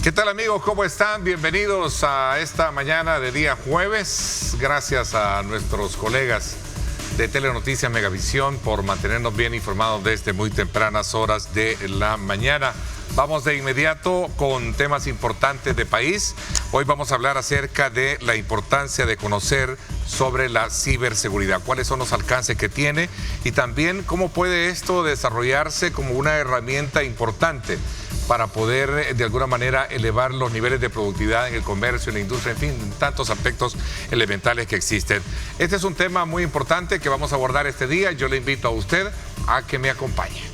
¿Qué tal, amigos? ¿Cómo están? Bienvenidos a esta mañana de día jueves. Gracias a nuestros colegas de Telenoticias Megavisión por mantenernos bien informados desde muy tempranas horas de la mañana. Vamos de inmediato con temas importantes de país. Hoy vamos a hablar acerca de la importancia de conocer sobre la ciberseguridad, cuáles son los alcances que tiene y también cómo puede esto desarrollarse como una herramienta importante para poder de alguna manera elevar los niveles de productividad en el comercio, en la industria, en fin, tantos aspectos elementales que existen. Este es un tema muy importante que vamos a abordar este día. Yo le invito a usted a que me acompañe.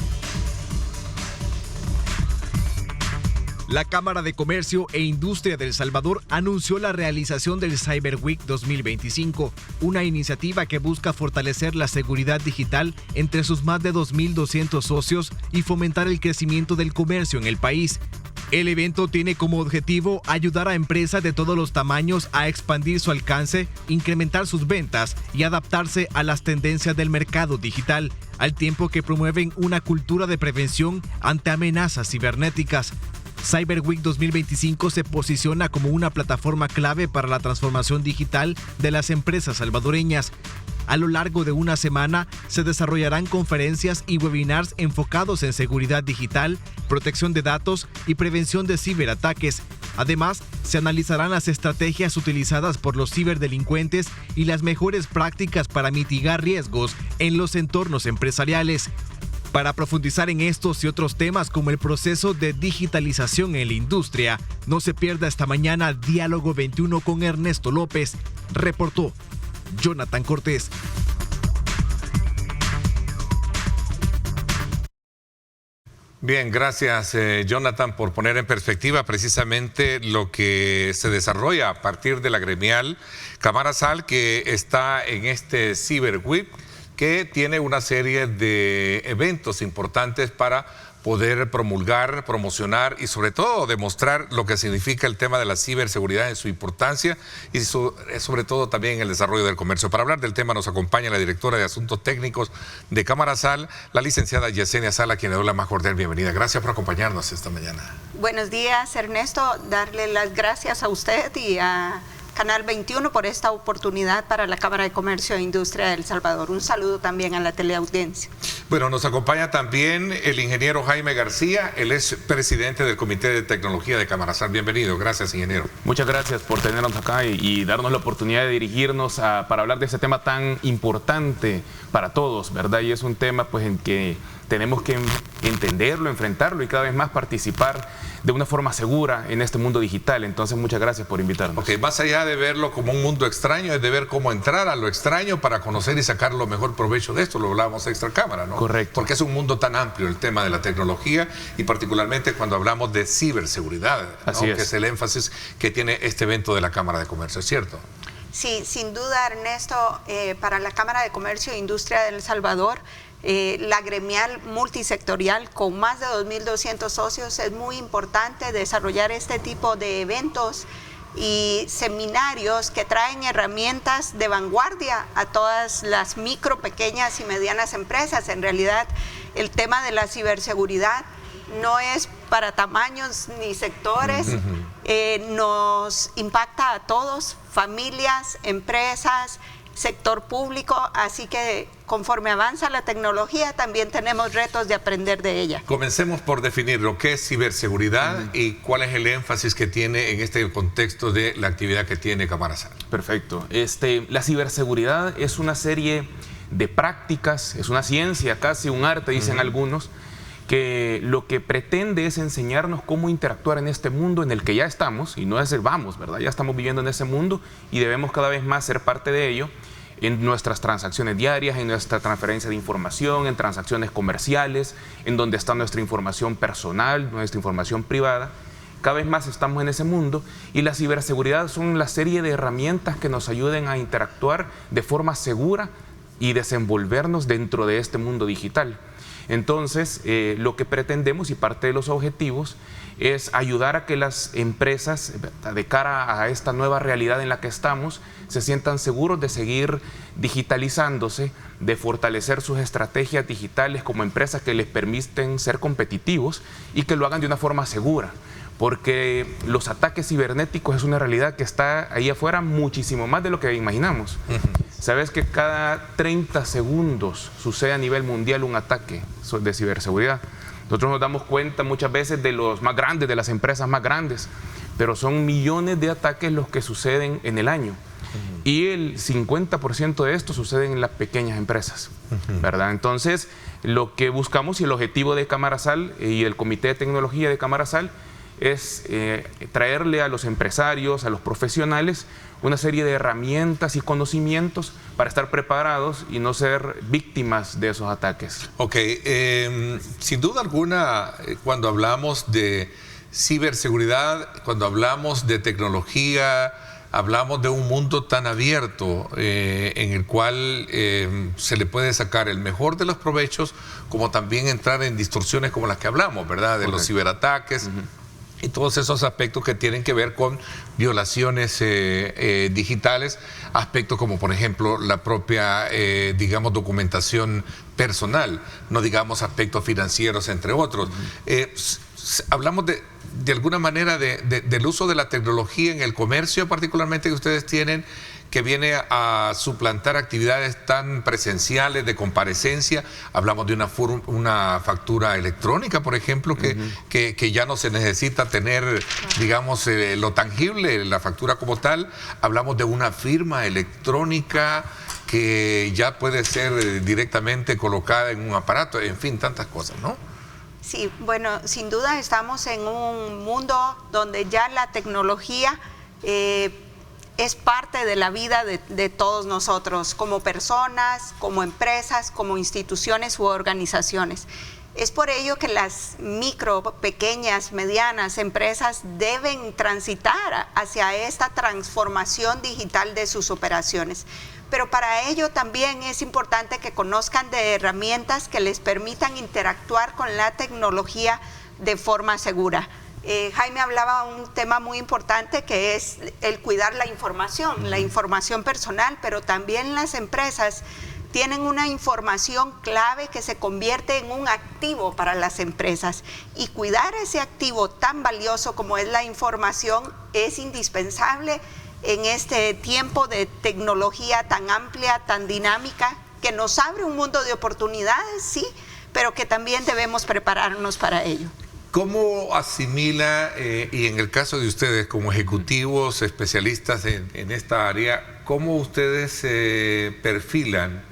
La Cámara de Comercio e Industria de El Salvador anunció la realización del Cyber Week 2025, una iniciativa que busca fortalecer la seguridad digital entre sus más de 2.200 socios y fomentar el crecimiento del comercio en el país. El evento tiene como objetivo ayudar a empresas de todos los tamaños a expandir su alcance, incrementar sus ventas y adaptarse a las tendencias del mercado digital, al tiempo que promueven una cultura de prevención ante amenazas cibernéticas. Cyber Week 2025 se posiciona como una plataforma clave para la transformación digital de las empresas salvadoreñas. A lo largo de una semana se desarrollarán conferencias y webinars enfocados en seguridad digital, protección de datos y prevención de ciberataques. Además, se analizarán las estrategias utilizadas por los ciberdelincuentes y las mejores prácticas para mitigar riesgos en los entornos empresariales. Para profundizar en estos y otros temas como el proceso de digitalización en la industria, no se pierda esta mañana Diálogo 21 con Ernesto López. Reportó Jonathan Cortés. Bien, gracias Jonathan por poner en perspectiva precisamente lo que se desarrolla a partir de la gremial Camarazal, que está en este Cyber Week, que tiene una serie de eventos importantes para poder promulgar, promocionar y sobre todo demostrar lo que significa el tema de la ciberseguridad en su importancia y sobre todo también el desarrollo del comercio. Para hablar del tema nos acompaña la directora de Asuntos Técnicos de Camarazal, la licenciada Yesenia Sala, a quien le doy la más cordial bienvenida. Gracias por acompañarnos esta mañana. Buenos días, Ernesto. Darle las gracias a usted y a Canal 21 por esta oportunidad para la Cámara de Comercio e Industria de El Salvador. Un saludo también a la teleaudiencia. Bueno, nos acompaña también el ingeniero Jaime García, él es presidente del Comité de Tecnología de Camarazal. Bienvenido, gracias, ingeniero. Muchas gracias por tenernos acá y darnos la oportunidad de dirigirnos para hablar de este tema tan importante para todos, ¿verdad? Y es un tema pues en que tenemos que entenderlo, enfrentarlo y cada vez más participar de una forma segura en este mundo digital. Entonces, muchas gracias por invitarnos. Ok, más allá de verlo como un mundo extraño, es de ver cómo entrar a lo extraño para conocer y sacar lo mejor provecho de esto. Lo hablábamos extra cámara, ¿no? Correcto. Porque es un mundo tan amplio el tema de la tecnología y particularmente cuando hablamos de ciberseguridad, ¿no? Así es. Que es el énfasis que tiene este evento de la Cámara de Comercio, ¿es cierto? Sí, sin duda, Ernesto, para la Cámara de Comercio e Industria de El Salvador, la gremial multisectorial con más de 2.200 socios, es muy importante desarrollar este tipo de eventos y seminarios que traen herramientas de vanguardia a todas las micro, pequeñas y medianas empresas. En realidad, el tema de la ciberseguridad no es para tamaños ni sectores, nos impacta a todos, familias, empresas, sector público, así que conforme avanza la tecnología también tenemos retos de aprender de ella. Comencemos por definir lo que es ciberseguridad y cuál es el énfasis que tiene en este contexto de la actividad que tiene Camarazal. Perfecto. La ciberseguridad es una serie de prácticas, es una ciencia, casi un arte, dicen algunos, que lo que pretende es enseñarnos cómo interactuar en este mundo en el que ya estamos, y no es el vamos, ¿verdad? Ya estamos viviendo en ese mundo y debemos cada vez más ser parte de ello en nuestras transacciones diarias, en nuestra transferencia de información, en transacciones comerciales, en donde está nuestra información personal, nuestra información privada. Cada vez más estamos en ese mundo y la ciberseguridad son la serie de herramientas que nos ayuden a interactuar de forma segura y desenvolvernos dentro de este mundo digital. Entonces, lo que pretendemos y parte de los objetivos es ayudar a que las empresas, de cara a esta nueva realidad en la que estamos, se sientan seguros de seguir digitalizándose, de fortalecer sus estrategias digitales como empresas que les permiten ser competitivos y que lo hagan de una forma segura. porque los ataques cibernéticos es una realidad que está ahí afuera muchísimo más de lo que imaginamos. Sabes que cada 30 segundos sucede a nivel mundial un ataque de ciberseguridad. Nosotros nos damos cuenta muchas veces de los más grandes, de las empresas más grandes, pero son millones de ataques los que suceden en el año. Y el 50% de esto sucede en las pequeñas empresas, ¿verdad? Entonces, lo que buscamos y el objetivo de Camarasal y el Comité de Tecnología de Camarasal es traerle a los empresarios, a los profesionales, una serie de herramientas y conocimientos para estar preparados y no ser víctimas de esos ataques. Ok, sin duda alguna, cuando hablamos de ciberseguridad, cuando hablamos de tecnología, hablamos de un mundo tan abierto en el cual se le puede sacar el mejor de los provechos, como también entrar en distorsiones como las que hablamos, ¿verdad? De los ciberataques. Y todos esos aspectos que tienen que ver con violaciones digitales, aspectos como por ejemplo la propia, digamos, documentación personal, no digamos aspectos financieros, entre otros. Hablamos de alguna manera del uso de la tecnología en el comercio, particularmente que ustedes tienen, que viene a suplantar actividades tan presenciales de comparecencia. Hablamos de una factura electrónica, por ejemplo, que ya no se necesita tener, digamos, lo tangible, la factura como tal. Hablamos de una firma electrónica que ya puede ser directamente colocada en un aparato, en fin, tantas cosas, ¿no? Sí, bueno, sin duda estamos en un mundo donde ya la tecnología es parte de la vida de todos nosotros, como personas, como empresas, como instituciones u organizaciones. Es por ello que las micro, pequeñas, medianas empresas deben transitar hacia esta transformación digital de sus operaciones. Pero para ello también es importante que conozcan de herramientas que les permitan interactuar con la tecnología de forma segura. Jaime hablaba un tema muy importante que es el cuidar la información personal, pero también las empresas tienen una información clave que se convierte en un activo para las empresas, y cuidar ese activo tan valioso como es la información es indispensable en este tiempo de tecnología tan amplia, tan dinámica, que nos abre un mundo de oportunidades, sí, pero que también debemos prepararnos para ello. ¿Cómo asimila, y en el caso de ustedes como ejecutivos, especialistas en esta área, cómo ustedes perfilan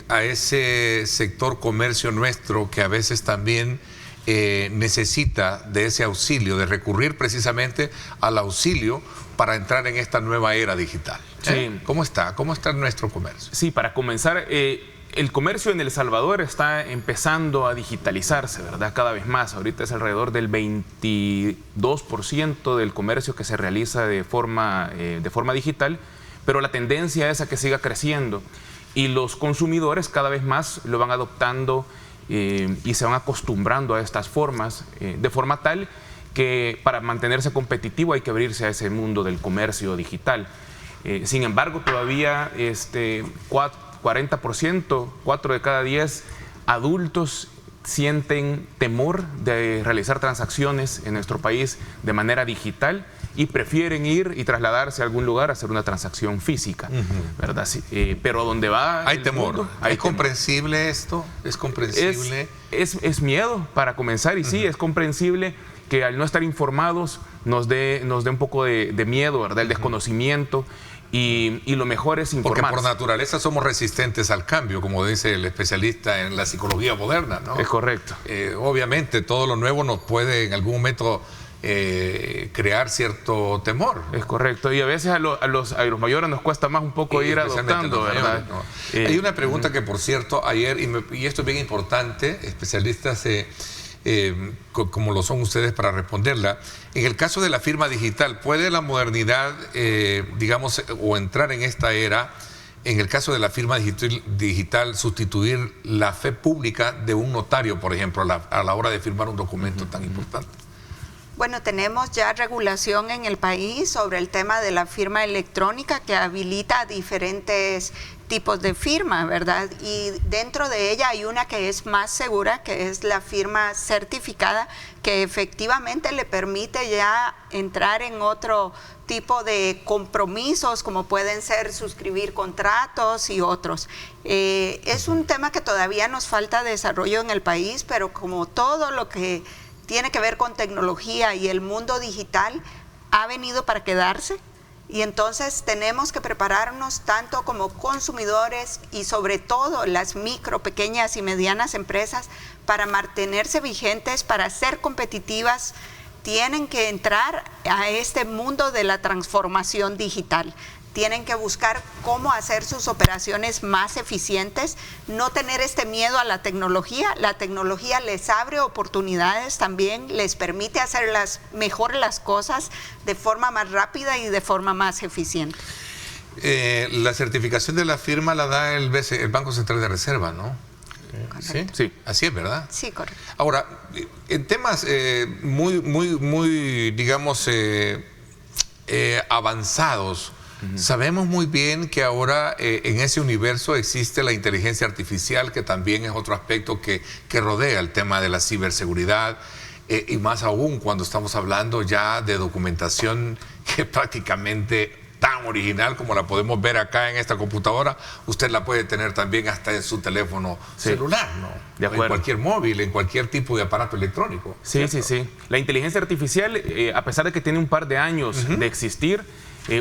a ese sector comercio nuestro que a veces también necesita de ese auxilio, de recurrir precisamente al auxilio para entrar en esta nueva era digital? Sí. ¿Cómo está nuestro comercio? Sí, para comenzar, el comercio en El Salvador está empezando a digitalizarse, ¿verdad? Cada vez más. Ahorita es alrededor del 22% del comercio que se realiza de forma digital, pero la tendencia es a que siga creciendo, y los consumidores cada vez más lo van adoptando y se van acostumbrando a estas formas, de forma tal que para mantenerse competitivo hay que abrirse a ese mundo del comercio digital. Sin embargo, todavía 40%, 4 de cada 10 adultos sienten temor de realizar transacciones en nuestro país de manera digital y prefieren ir y trasladarse a algún lugar a hacer una transacción física, ¿verdad? Sí, pero donde va hay temor. ¿Es comprensible esto? ¿Es comprensible? Es miedo para comenzar, y sí, es comprensible que al no estar informados nos dé un poco de miedo, ¿verdad? El desconocimiento. Y lo mejor es informarse. Porque por naturaleza somos resistentes al cambio, como dice el especialista en la psicología moderna, ¿no? Es correcto. Obviamente todo lo nuevo nos puede en algún momento crear cierto temor. Es correcto. Y a veces a los mayores nos cuesta más un poco ir adoptando, ¿verdad? ¿No? Hay una pregunta que, por cierto, ayer, y esto es bien importante, especialistas como lo son ustedes para responderla. En el caso de la firma digital, ¿puede la modernidad, digamos, o entrar en esta era, en el caso de la firma digital, sustituir la fe pública de un notario, por ejemplo, a la hora de firmar un documento tan importante? Bueno, tenemos ya regulación en el país sobre el tema de la firma electrónica que habilita a diferentes tipos de firma, ¿verdad? Y dentro de ella hay una que es más segura, que es la firma certificada, que efectivamente le permite ya entrar en otro tipo de compromisos, como pueden ser suscribir contratos y otros. Es un tema que todavía nos falta desarrollo en el país, pero como todo lo que tiene que ver con tecnología y el mundo digital ha venido para quedarse, y entonces tenemos que prepararnos tanto como consumidores y sobre todo las micro, pequeñas y medianas empresas para mantenerse vigentes, para ser competitivas. Tienen que entrar a este mundo de la transformación digital. Tienen que buscar cómo hacer sus operaciones más eficientes, no tener este miedo a la tecnología. La tecnología les abre oportunidades también, les permite hacer mejor las cosas de forma más rápida y de forma más eficiente. La certificación de la firma la da el Banco Central de Reserva, ¿no? ¿Sí? Sí. Así es, ¿verdad? Sí, correcto. Ahora, en temas muy, digamos, avanzados, sabemos muy bien que ahora en ese universo existe la inteligencia artificial, que también es otro aspecto que rodea el tema de la ciberseguridad, y más aún cuando estamos hablando ya de documentación que prácticamente tan original como la podemos ver acá en esta computadora, usted la puede tener también hasta en su teléfono celular, ¿no? De acuerdo. En cualquier móvil, en cualquier tipo de aparato electrónico. Sí, ¿cierto? sí. La inteligencia artificial, a pesar de que tiene un par de años de existir,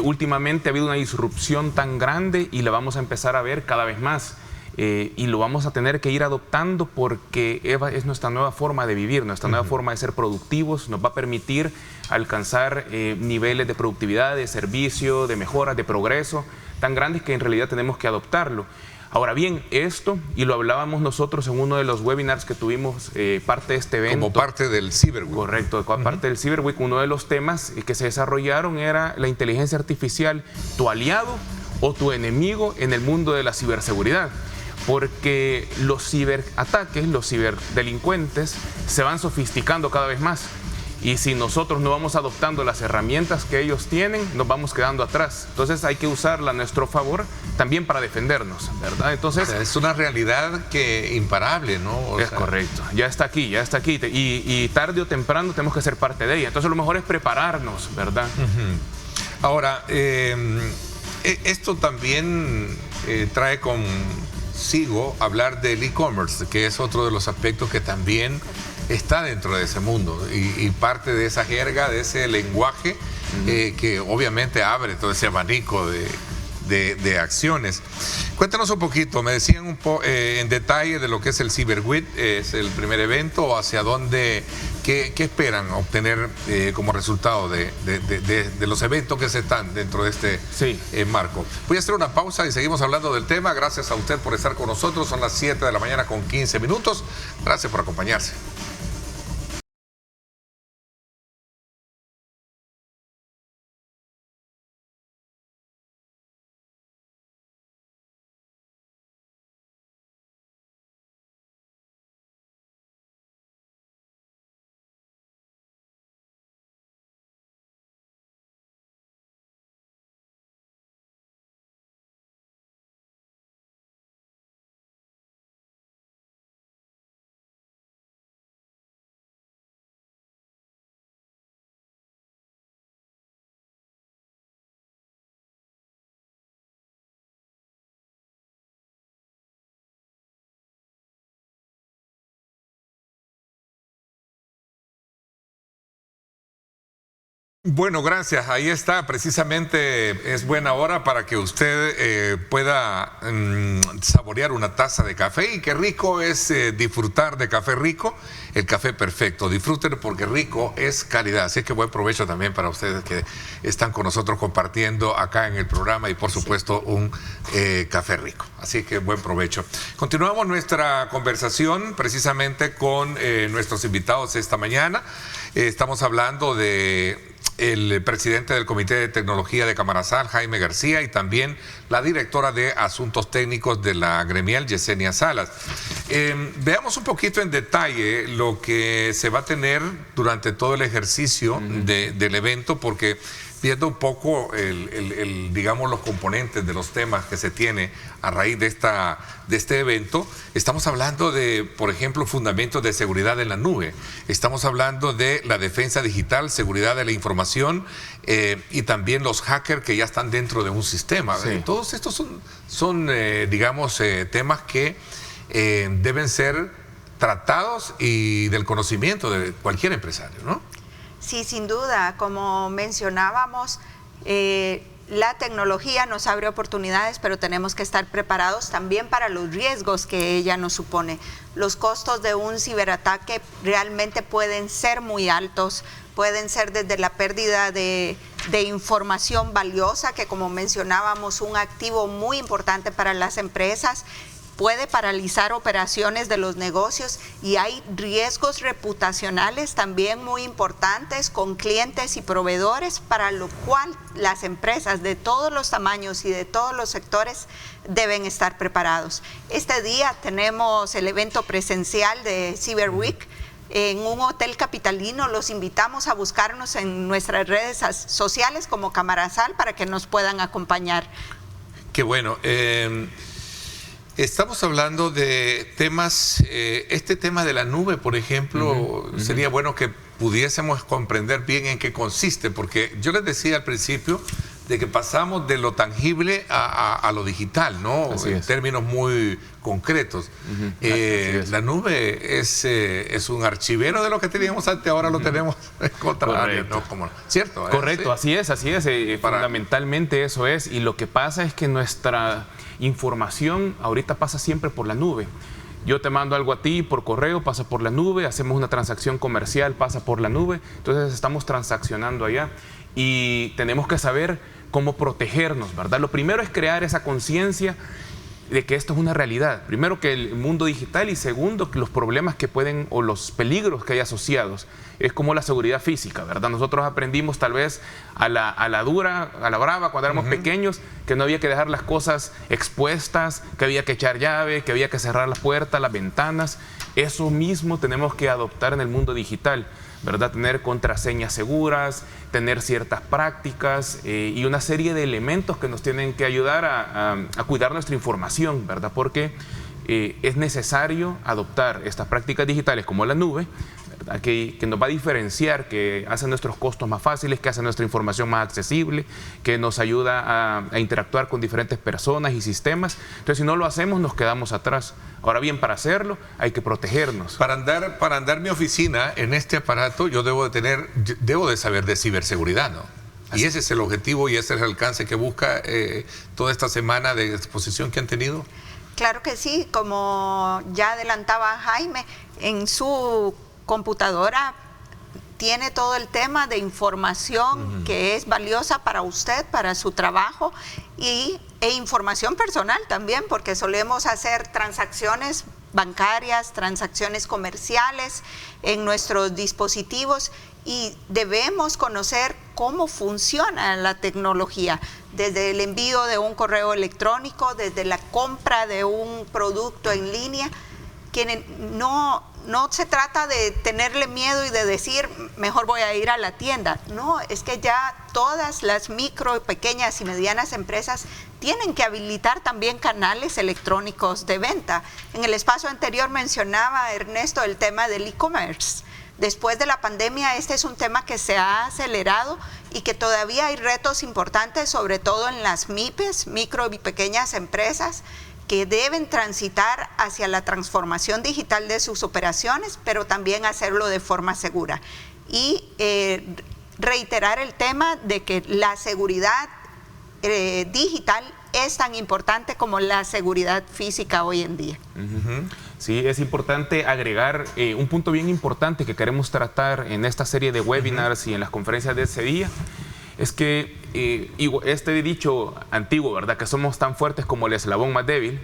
últimamente ha habido una disrupción tan grande y la vamos a empezar a ver cada vez más. Y lo vamos a tener que ir adoptando porque es nuestra nueva forma de vivir, nuestra nueva forma de ser productivos, nos va a permitir alcanzar niveles de productividad, de servicio, de mejora, de progreso, tan grandes que en realidad tenemos que adoptarlo. Ahora bien, esto, y lo hablábamos nosotros en uno de los webinars que tuvimos, parte de este evento. Como parte del Cyberweek. Correcto, como parte del Cyberweek, uno de los temas que se desarrollaron era la inteligencia artificial, tu aliado o tu enemigo en el mundo de la ciberseguridad. Porque los ciberataques, los ciberdelincuentes se van sofisticando cada vez más. Y si nosotros no vamos adoptando las herramientas que ellos tienen, nos vamos quedando atrás. Entonces hay que usarla a nuestro favor también para defendernos, ¿verdad? Entonces, o sea, es una realidad que imparable, ¿no? Es correcto, ya está aquí, ya está aquí. Y tarde o temprano tenemos que ser parte de ella. Entonces lo mejor es prepararnos, ¿verdad? Ahora, esto también trae consigo hablar del e-commerce, que es otro de los aspectos que también está dentro de ese mundo y parte de esa jerga, de ese lenguaje que obviamente abre todo ese abanico de acciones. Cuéntanos un poquito, me decían en detalle de lo que es el Cyberweek, es el primer evento, hacia dónde, qué esperan obtener como resultado de los eventos que se están dentro de este marco. Voy a hacer una pausa y seguimos hablando del tema. Gracias a usted por estar con nosotros, son las 7 de la mañana con 15 minutos. Gracias por acompañarse. Bueno, gracias. Ahí está. Precisamente es buena hora para que usted pueda saborear una taza de café. Y qué rico es disfrutar de café rico, el café perfecto. Disfruten porque rico es calidad. Así que buen provecho también para ustedes que están con nosotros compartiendo acá en el programa y por supuesto un café rico. Así que buen provecho. Continuamos nuestra conversación precisamente con nuestros invitados esta mañana. Estamos hablando de el presidente del Comité de Tecnología de Camarazal, Jaime García, y también la directora de Asuntos Técnicos de la gremial, Yesenia Salas. Veamos un poquito en detalle lo que se va a tener durante todo el ejercicio del evento, porque viendo un poco digamos, los componentes de los temas que se tiene a raíz de este evento, estamos hablando de, por ejemplo, fundamentos de seguridad en la nube. Estamos hablando de la defensa digital, seguridad de la información y también los hackers que ya están dentro de un sistema. Sí. Todos estos son digamos, temas que deben ser tratados y del conocimiento de cualquier empresario, ¿no? Sí, sin duda, como mencionábamos, la tecnología nos abre oportunidades, pero tenemos que estar preparados también para los riesgos que ella nos supone. Los costos de un ciberataque realmente pueden ser muy altos, pueden ser desde la pérdida de información valiosa, que como mencionábamos, un activo muy importante para las empresas, puede paralizar operaciones de los negocios, y hay riesgos reputacionales también muy importantes con clientes y proveedores, para lo cual las empresas de todos los tamaños y de todos los sectores deben estar preparados. Este día tenemos el evento presencial de Cyber Week en un hotel capitalino. Los invitamos a buscarnos en nuestras redes sociales como Camarazal para que nos puedan acompañar. Qué bueno. Estamos hablando de temas, este tema de la nube, por ejemplo, sería bueno que pudiésemos comprender bien en qué consiste, porque yo les decía al principio de que pasamos de lo tangible a lo digital, ¿no? En términos muy concretos. La nube es un archivero de lo que teníamos antes, ahora lo tenemos en contrario, ¿no? ¿Cierto? Correcto, así es. Fundamentalmente eso es, y lo que pasa es que nuestra información ahorita pasa siempre por la nube. Yo te mando algo a ti por correo, pasa por la nube, hacemos una transacción comercial, pasa por la nube, entonces estamos transaccionando allá y tenemos que saber cómo protegernos, ¿verdad? Lo primero es crear esa conciencia de que esto es una realidad. Primero, que el mundo digital, y segundo, que los problemas que pueden, o los peligros que hay asociados, es como la seguridad física, ¿verdad? Nosotros aprendimos tal vez a la dura, a la brava, cuando éramos pequeños, que no había que dejar las cosas expuestas, que había que echar llave, que había que cerrar las puertas, las ventanas. Eso mismo tenemos que adoptar en el mundo digital, ¿verdad? Tener contraseñas seguras, tener ciertas prácticas y una serie de elementos que nos tienen que ayudar a cuidar nuestra información, ¿verdad? Porque es necesario adoptar estas prácticas digitales como la nube, ¿verdad? Que nos va a diferenciar, que hace nuestros costos más fáciles, que hace nuestra información más accesible, que nos ayuda a interactuar con diferentes personas y sistemas. Entonces, si no lo hacemos, nos quedamos atrás. Ahora bien, para hacerlo hay que protegernos. Para andar mi oficina en este aparato, yo debo de saber de ciberseguridad, ¿no? Y ese es el objetivo y ese es el alcance que busca toda esta semana de exposición que han tenido. Claro que sí, como ya adelantaba Jaime, en su computadora tiene todo el tema de información que es valiosa para usted, para su trabajo, e información personal también, porque solemos hacer transacciones bancarias, transacciones comerciales en nuestros dispositivos, y debemos conocer cómo funciona la tecnología, desde el envío de un correo electrónico, desde la compra de un producto en línea, que no se trata de tenerle miedo y de decir, mejor voy a ir a la tienda. No, es que ya todas las micro, pequeñas y medianas empresas tienen que habilitar también canales electrónicos de venta. En el espacio anterior mencionaba Ernesto el tema del e-commerce. Después de la pandemia, este es un tema que se ha acelerado y que todavía hay retos importantes, sobre todo en las MIPES, micro y pequeñas empresas, que deben transitar hacia la transformación digital de sus operaciones, pero también hacerlo de forma segura. Y reiterar el tema de que la seguridad digital es tan importante como la seguridad física hoy en día. Sí, es importante agregar un punto bien importante que queremos tratar en esta serie de webinars y en las conferencias de ese día. Es que este dicho antiguo, ¿verdad? Que somos tan fuertes como el eslabón más débil.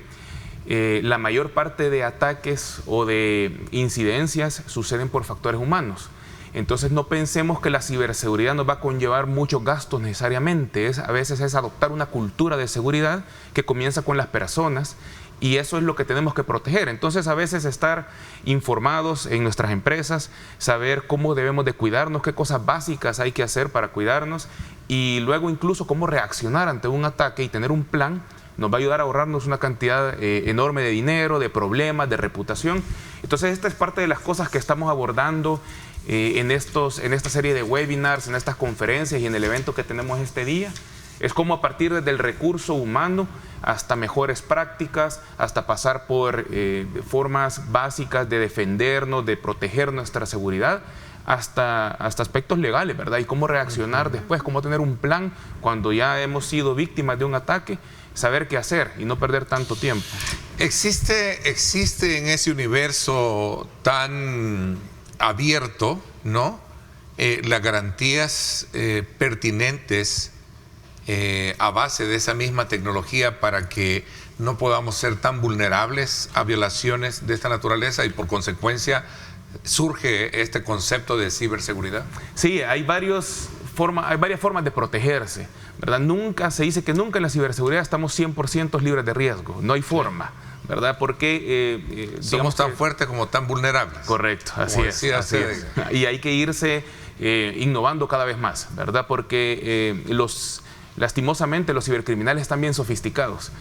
La mayor parte de ataques o de incidencias suceden por factores humanos. Entonces no pensemos que la ciberseguridad nos va a conllevar muchos gastos necesariamente. A veces es adoptar una cultura de seguridad que comienza con las personas Y eso es lo que tenemos que proteger. Entonces, a veces estar informados en nuestras empresas, saber cómo debemos de cuidarnos, qué cosas básicas hay que hacer para cuidarnos y luego incluso cómo reaccionar ante un ataque y tener un plan, nos va a ayudar a ahorrarnos una cantidad enorme de dinero, de problemas, de reputación. Entonces, esta es parte de las cosas que estamos abordando en esta serie de webinars, en estas conferencias y en el evento que tenemos este día. Es como a partir del recurso humano hasta mejores prácticas, hasta pasar por formas básicas de defendernos, de proteger nuestra seguridad, hasta aspectos legales, ¿verdad? Y cómo reaccionar después, cómo tener un plan cuando ya hemos sido víctimas de un ataque, saber qué hacer y no perder tanto tiempo. Existe en ese universo tan abierto, ¿no? Las garantías pertinentes a base de esa misma tecnología para que no podamos ser tan vulnerables a violaciones de esta naturaleza y por consecuencia surge este concepto de ciberseguridad. Sí, hay varias formas de protegerse, ¿verdad? Se dice que nunca en la ciberseguridad estamos 100% libres de riesgo, no hay forma, ¿verdad? Porque somos tan fuertes como tan vulnerables. Correcto, así es. Y hay que irse innovando cada vez más, ¿verdad? Porque lastimosamente los cibercriminales están bien sofisticados.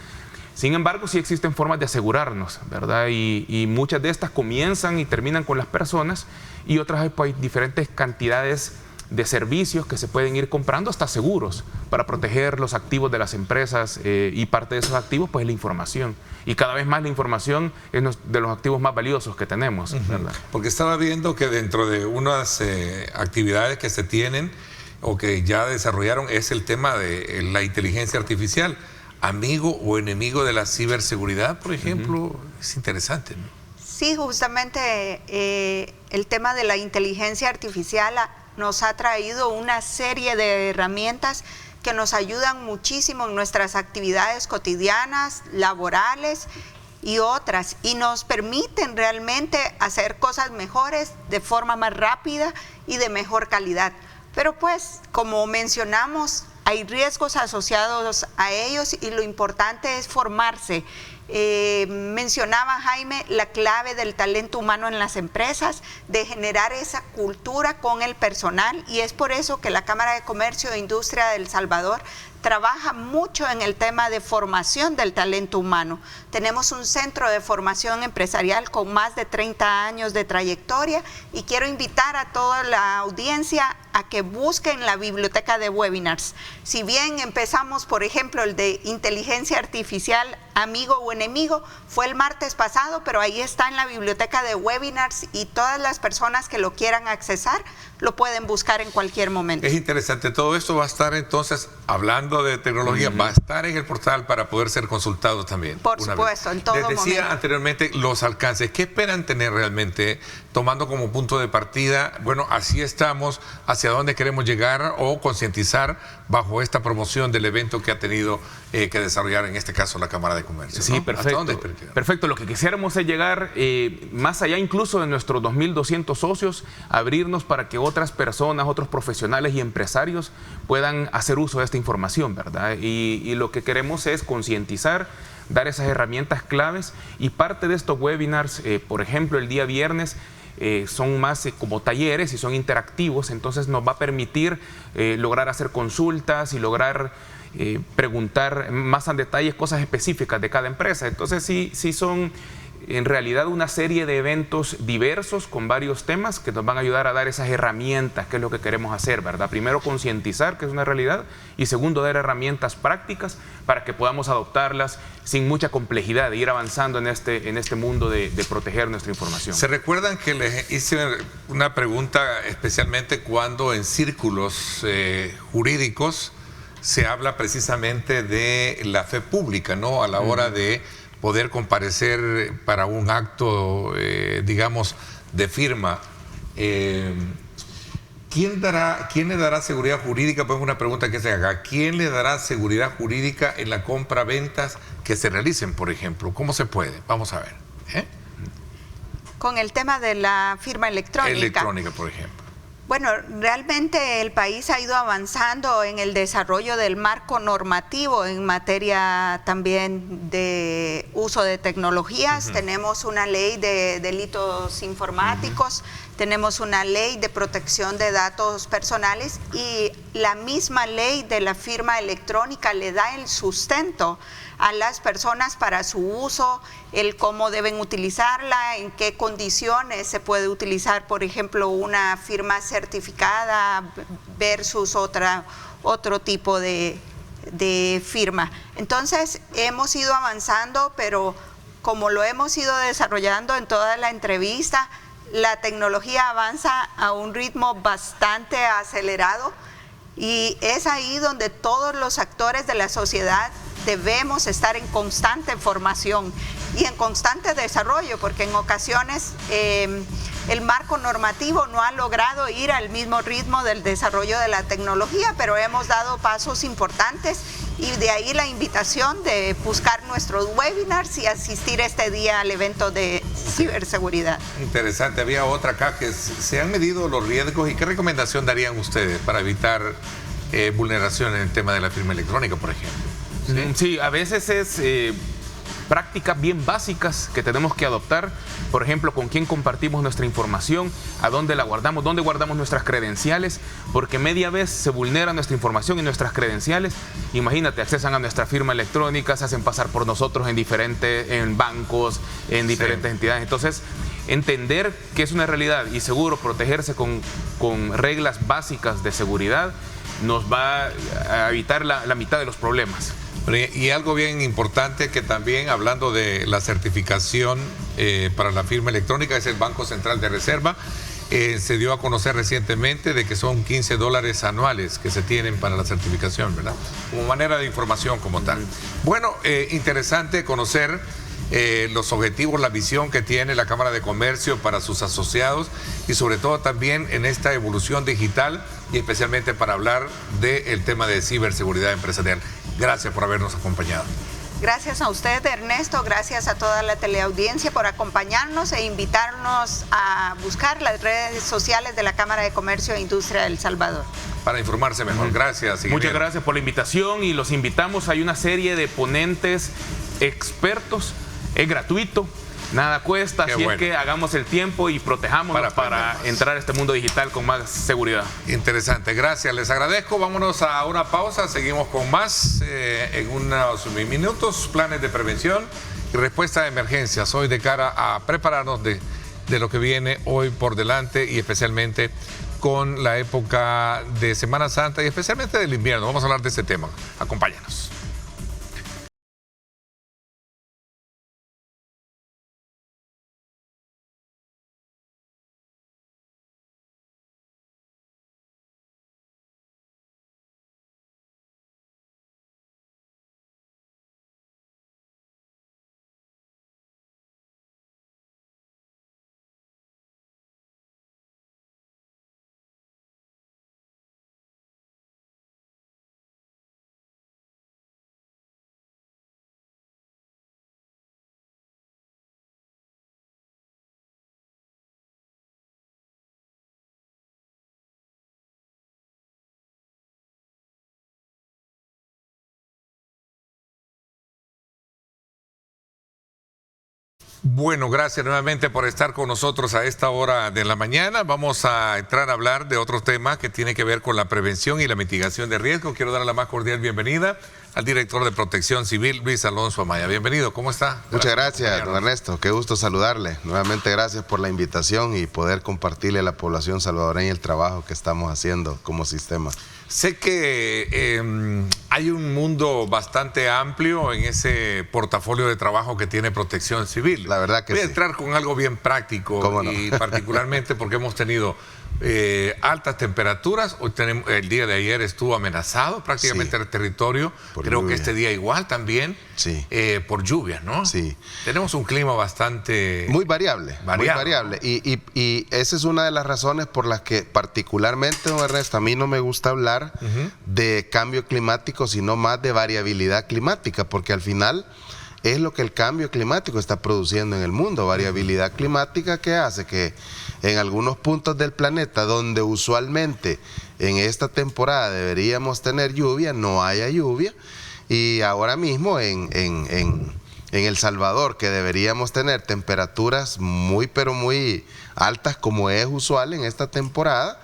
Sin embargo, sí existen formas de asegurarnos, ¿verdad? Y muchas de estas comienzan y terminan con las personas y otras hay diferentes cantidades de servicios que se pueden ir comprando, hasta seguros, para proteger los activos de las empresas y parte de esos activos pues es la información. Y cada vez más la información es de los activos más valiosos que tenemos, ¿verdad? Porque estaba viendo que dentro de unas actividades que se tienen o que ya desarrollaron es el tema de la inteligencia artificial. Amigo o enemigo de la ciberseguridad, por ejemplo, es interesante, ¿no? Sí, justamente el tema de la inteligencia artificial nos ha traído una serie de herramientas que nos ayudan muchísimo en nuestras actividades cotidianas, laborales y otras, y nos permiten realmente hacer cosas mejores de forma más rápida y de mejor calidad. Pero pues, como mencionamos, hay riesgos asociados a ellos y lo importante es formarse. Mencionaba Jaime la clave del talento humano en las empresas, de generar esa cultura con el personal, y es por eso que la Cámara de Comercio e Industria de El Salvador trabaja mucho en el tema de formación del talento humano. Tenemos un centro de formación empresarial con más de 30 años de trayectoria y quiero invitar a toda la audiencia a que busquen la biblioteca de webinars. Si bien empezamos, por ejemplo, el de inteligencia artificial, amigo o enemigo, fue el martes pasado, pero ahí está en la biblioteca de webinars y todas las personas que lo quieran accesar lo pueden buscar en cualquier momento. Es interesante, todo esto va a estar entonces, hablando de tecnología, va a estar en el portal para poder ser consultado también. Por supuesto, en todo momento. Les decía anteriormente los alcances, ¿qué esperan tener realmente, tomando como punto de partida, bueno, así estamos, hacia dónde queremos llegar o concientizar bajo esta promoción del evento que ha tenido que desarrollar en este caso la Cámara de Comercio? Sí, ¿no? Perfecto. Perfecto, lo que quisiéramos es llegar más allá incluso de nuestros 2.200 socios, abrirnos para que otras personas, otros profesionales y empresarios puedan hacer uso de esta información, ¿verdad? Y lo que queremos es concientizar, dar esas herramientas claves, y parte de estos webinars, por ejemplo, el día viernes, son más como talleres y son interactivos, entonces nos va a permitir lograr hacer consultas y lograr preguntar más en detalle cosas específicas de cada empresa. Entonces sí son en realidad una serie de eventos diversos con varios temas que nos van a ayudar a dar esas herramientas, que es lo que queremos hacer, ¿verdad? Primero, concientizar, que es una realidad, y segundo, dar herramientas prácticas para que podamos adoptarlas sin mucha complejidad, de ir avanzando en este mundo de proteger nuestra información. ¿Se recuerdan que les hice una pregunta especialmente cuando en círculos jurídicos se habla precisamente de la fe pública, ¿no? A la hora de poder comparecer para un acto, digamos, de firma. ¿Quién le dará seguridad jurídica? Pues una pregunta que se haga. ¿Quién le dará seguridad jurídica en la compra-ventas que se realicen, por ejemplo? ¿Cómo se puede? Vamos a ver. Con el tema de la firma electrónica. Electrónica, por ejemplo. Bueno, realmente el país ha ido avanzando en el desarrollo del marco normativo en materia también de uso de tecnologías. Tenemos una ley de delitos informáticos, tenemos una ley de protección de datos personales y la misma ley de la firma electrónica le da el sustento a las personas para su uso, el cómo deben utilizarla, en qué condiciones se puede utilizar, por ejemplo, una firma certificada versus otro tipo de firma. Entonces, hemos ido avanzando, pero como lo hemos ido desarrollando en toda la entrevista, la tecnología avanza a un ritmo bastante acelerado y es ahí donde todos los actores de la sociedad debemos estar en constante formación y en constante desarrollo, porque en ocasiones el marco normativo no ha logrado ir al mismo ritmo del desarrollo de la tecnología, pero hemos dado pasos importantes y de ahí la invitación de buscar nuestros webinars y asistir este día al evento de ciberseguridad. Interesante, había otra acá que se han medido los riesgos y qué recomendación darían ustedes para evitar vulneración en el tema de la firma electrónica, por ejemplo. Sí, a veces es prácticas bien básicas que tenemos que adoptar. Por ejemplo, con quién compartimos nuestra información, a dónde la guardamos, dónde guardamos nuestras credenciales, porque media vez se vulnera nuestra información y nuestras credenciales. Imagínate, accesan a nuestra firma electrónica, se hacen pasar por nosotros en bancos, en diferentes entidades. Entonces, entender que es una realidad y seguro protegerse con reglas básicas de seguridad nos va a evitar la mitad de los problemas. Y algo bien importante que también, hablando de la certificación para la firma electrónica, es el Banco Central de Reserva. Se dio a conocer recientemente de que son $15 anuales que se tienen para la certificación, ¿verdad? Como manera de información como tal. Bueno, interesante conocer los objetivos, la visión que tiene la Cámara de Comercio para sus asociados y sobre todo también en esta evolución digital y especialmente para hablar del tema de ciberseguridad empresarial. Gracias por habernos acompañado. Gracias a usted, Ernesto, gracias a toda la teleaudiencia por acompañarnos e invitarnos a buscar las redes sociales de la Cámara de Comercio e Industria de El Salvador. Para informarse mejor. Gracias. Muchas gracias por la invitación y los invitamos. Hay una serie de ponentes expertos, es gratuito. Nada cuesta, así es que hagamos el tiempo y protejámonos para entrar a este mundo digital con más seguridad. Interesante, gracias, les agradezco. Vámonos a una pausa, seguimos con más en unos minutos. Planes de prevención y respuesta a emergencias, hoy de cara a prepararnos de lo que viene hoy por delante y especialmente con la época de Semana Santa y especialmente del invierno. Vamos a hablar de ese tema, acompáñanos. Bueno, gracias nuevamente por estar con nosotros a esta hora de la mañana. Vamos a entrar a hablar de otro tema que tiene que ver con la prevención y la mitigación de riesgos. Quiero dar la más cordial bienvenida al director de Protección Civil, Luis Alonso Amaya. Bienvenido, ¿cómo está? Muchas gracias, don Ernesto. Qué gusto saludarle. Nuevamente gracias por la invitación y poder compartirle a la población salvadoreña el trabajo que estamos haciendo como sistema. Sé que hay un mundo bastante amplio en ese portafolio de trabajo que tiene Protección Civil. La verdad que Voy a entrar con algo bien práctico y particularmente porque hemos tenido altas temperaturas. Hoy el día de ayer estuvo amenazado prácticamente el territorio. Creo que este día igual también por lluvias, ¿no? Sí. Tenemos un clima bastante... Muy variable. Muy variable. Y esa es una de las razones por las que particularmente, don Ernesto, a mí no me gusta hablar de cambio climático, sino más de variabilidad climática, porque al final es lo que el cambio climático está produciendo en el mundo. Variabilidad climática que hace que en algunos puntos del planeta donde usualmente en esta temporada deberíamos tener lluvia, no haya lluvia, y ahora mismo en El Salvador, que deberíamos tener temperaturas pero muy altas como es usual en esta temporada,